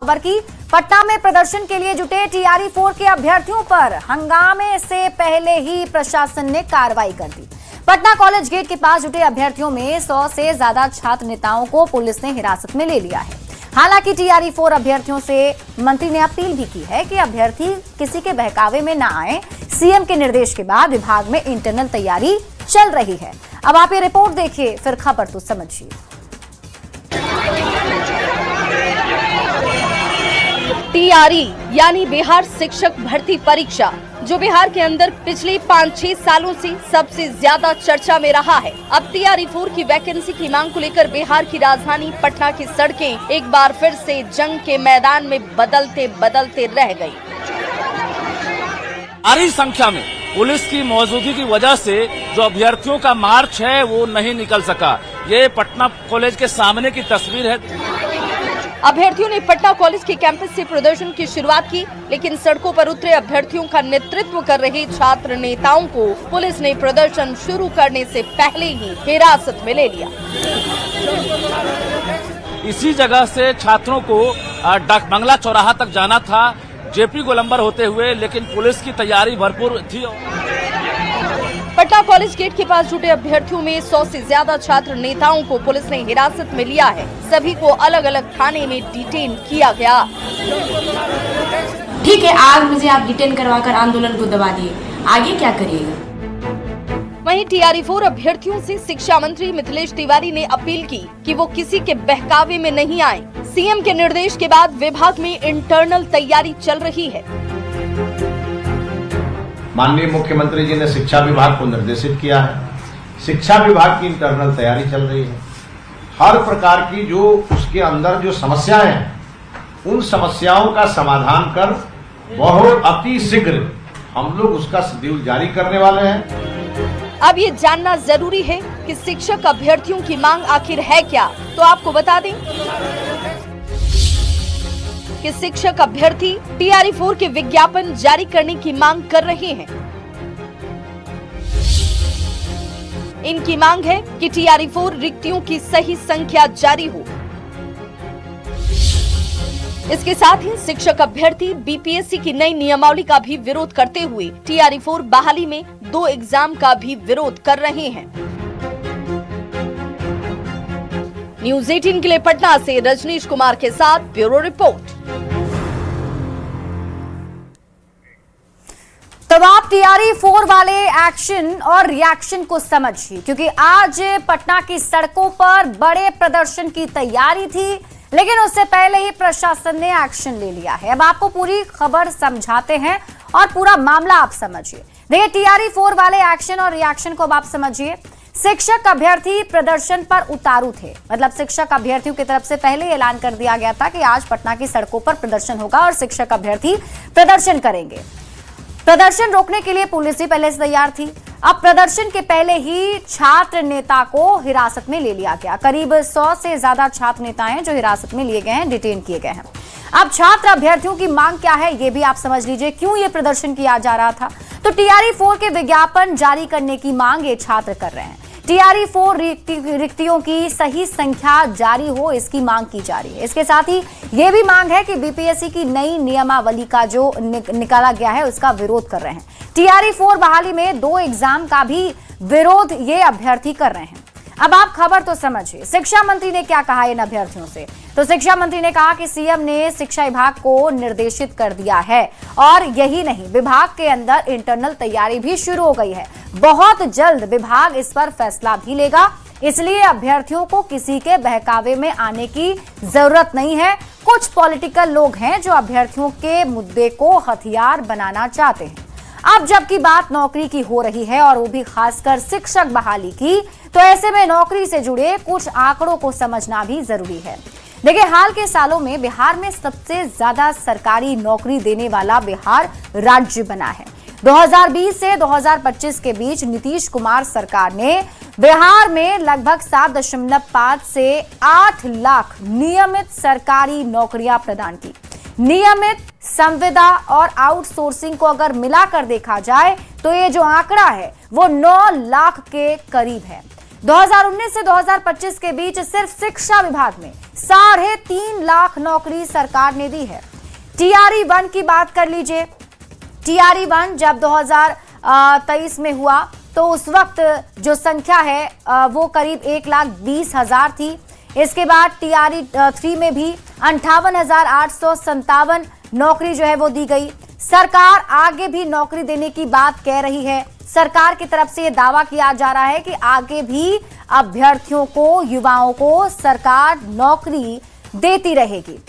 खबर की पटना में प्रदर्शन के लिए जुटे टीआरई 4 के अभ्यर्थियों पर हंगामे से पहले ही प्रशासन ने कार्रवाई कर दी। पटना कॉलेज गेट के पास जुटे अभ्यर्थियों में 100 से ज्यादा छात्र नेताओं को पुलिस ने हिरासत में ले लिया है। हालांकि टीआरई 4 अभ्यर्थियों से मंत्री ने अपील भी की है कि अभ्यर्थी किसी के बहकावे में न आए। सीएम के निर्देश के बाद विभाग में इंटरनल तैयारी चल रही है। अब आप ये रिपोर्ट देखिए, फिर खबर तो समझिए। टीआरई यानी बिहार शिक्षक भर्ती परीक्षा, जो बिहार के अंदर पिछले 5-6 सालों से सबसे ज्यादा चर्चा में रहा है। अब टीआरई 4 की वैकेंसी की मांग को लेकर बिहार की राजधानी पटना की सड़कें एक बार फिर से जंग के मैदान में बदलते बदलते रह गई। भारी संख्या में पुलिस की मौजूदगी की वजह से जो अभ्यर्थियों का मार्च है वो नहीं निकल सका। ये पटना कॉलेज के सामने की तस्वीर है। अभ्यर्थियों ने पटना कॉलेज के कैंपस से प्रदर्शन की शुरुआत की, लेकिन सड़कों पर उतरे अभ्यर्थियों का नेतृत्व कर रहे छात्र नेताओं को पुलिस ने प्रदर्शन शुरू करने से पहले ही हिरासत में ले लिया। इसी जगह से छात्रों को डाक बंगला चौराहा तक जाना था, जेपी गोलंबर होते हुए, लेकिन पुलिस की तैयारी भरपूर थी। पटना कॉलेज गेट के पास जुटे अभ्यर्थियों में 100 से ज्यादा छात्र नेताओं को पुलिस ने हिरासत में लिया है। सभी को अलग अलग थाने में डिटेन किया गया। ठीक है, आज मुझे आप डिटेन करवाकर आंदोलन को दबा दिए, आगे क्या करिएगा? वहीं टीआरई 4 अभ्यर्थियों से शिक्षा मंत्री मिथिलेश तिवारी ने अपील की कि वो किसी के बहकावे में नहीं आए। सीएम के निर्देश के बाद विभाग में इंटरनल तैयारी चल रही है। माननीय मुख्यमंत्री जी ने शिक्षा विभाग को निर्देशित किया है। शिक्षा विभाग की इंटरनल तैयारी चल रही है। हर प्रकार की जो उसके अंदर जो समस्याएं हैं, उन समस्याओं का समाधान कर बहुत अति शीघ्र हम लोग उसका शेड्यूल जारी करने वाले हैं। अब ये जानना जरूरी है कि शिक्षक अभ्यर्थियों की मांग आखिर है क्या। तो आपको बता दें कि शिक्षक अभ्यर्थी टीआरई 4 के विज्ञापन जारी करने की मांग कर रहे हैं। इनकी मांग है कि टीआरई 4 रिक्तियों की सही संख्या जारी हो। इसके साथ ही शिक्षक अभ्यर्थी बीपीएससी की नई नियमावली का भी विरोध करते हुए टीआरई 4 बहाली में 2 एग्जाम का भी विरोध कर रहे हैं। न्यूज़ 18 के लिए पटना से रजनीश कुमार के साथ ब्यूरो रिपोर्ट। तो आप टीआरई 4 वाले एक्शन और रिएक्शन को समझिए, क्योंकि आज पटना की सड़कों पर बड़े प्रदर्शन की तैयारी थी, लेकिन उससे पहले ही प्रशासन ने एक्शन ले लिया है। अब आपको पूरी खबर समझाते हैं और पूरा मामला आप समझिए। देखिए, टीआरई 4 वाले एक्शन और रिएक्शन को अब आप समझिए। शिक्षक अभ्यर्थी प्रदर्शन पर उतारू थे, मतलब शिक्षक अभ्यर्थियों की तरफ से पहले ऐलान कर दिया गया था कि आज पटना की सड़कों पर प्रदर्शन होगा और शिक्षक अभ्यर्थी प्रदर्शन करेंगे। प्रदर्शन रोकने के लिए पुलिस भी पहले से तैयार थी। अब प्रदर्शन के पहले ही छात्र नेता को हिरासत में ले लिया गया। करीब 100 से ज्यादा छात्र नेता हैं जो हिरासत में लिए गए हैं, डिटेन किए गए हैं। अब छात्र अभ्यर्थियों की मांग क्या है ये भी आप समझ लीजिए, क्यों ये प्रदर्शन किया जा रहा था। तो टीआरई 4 के विज्ञापन जारी करने की मांग ये छात्र कर रहे हैं। टीआरई 4 रिक्तियों की सही संख्या जारी हो, इसकी मांग की जा रही है। इसके साथ ही ये भी मांग है कि बीपीएससी की नई नियमावली का जो निकाला गया है उसका विरोध कर रहे हैं। टीआरई 4 बहाली में 2 एग्जाम का भी विरोध ये अभ्यर्थी कर रहे हैं। अब आप खबर तो समझिए। शिक्षा मंत्री ने क्या कहा इन अभ्यर्थियों से? तो शिक्षा मंत्री ने कहा कि सीएम ने शिक्षा विभाग को निर्देशित कर दिया है, और यही नहीं, विभाग के अंदर इंटरनल तैयारी भी शुरू हो गई है। बहुत जल्द विभाग इस पर फैसला भी लेगा, इसलिए अभ्यर्थियों को किसी के बहकावे में आने की जरूरत नहीं है। कुछ पॉलिटिकल लोग हैं जो अभ्यर्थियों के मुद्दे को हथियार बनाना चाहते हैं। अब जबकि बात नौकरी की हो रही है, और वो भी खासकर शिक्षक बहाली की, तो ऐसे में नौकरी से जुड़े कुछ आंकड़ों को समझना भी जरूरी है। देखिए, हाल के सालों में बिहार में सबसे ज्यादा सरकारी नौकरी देने वाला बिहार राज्य बना है। 2020 से 2025 के बीच नीतीश कुमार सरकार ने बिहार में लगभग 7.5 से 8 लाख नियमित सरकारी नौकरियां प्रदान की। नियमित, संविदा और आउटसोर्सिंग को अगर मिलाकर देखा जाए तो ये जो आंकड़ा है वो 9 लाख के करीब है। 2019 से 2025 के बीच सिर्फ शिक्षा विभाग में 3.5 लाख नौकरी सरकार ने दी है। टीआरई 1 की बात कर लीजिए। टीआरई 1 जब 2023 में हुआ तो उस वक्त जो संख्या है वो करीब 1,20,000 थी। इसके बाद टीआरई 3 में भी 58,857 नौकरी जो है वो दी गई। सरकार आगे भी नौकरी देने की बात कह रही है। सरकार की तरफ से यह दावा किया जा रहा है कि आगे भी अभ्यर्थियों को, युवाओं को सरकार नौकरी देती रहेगी।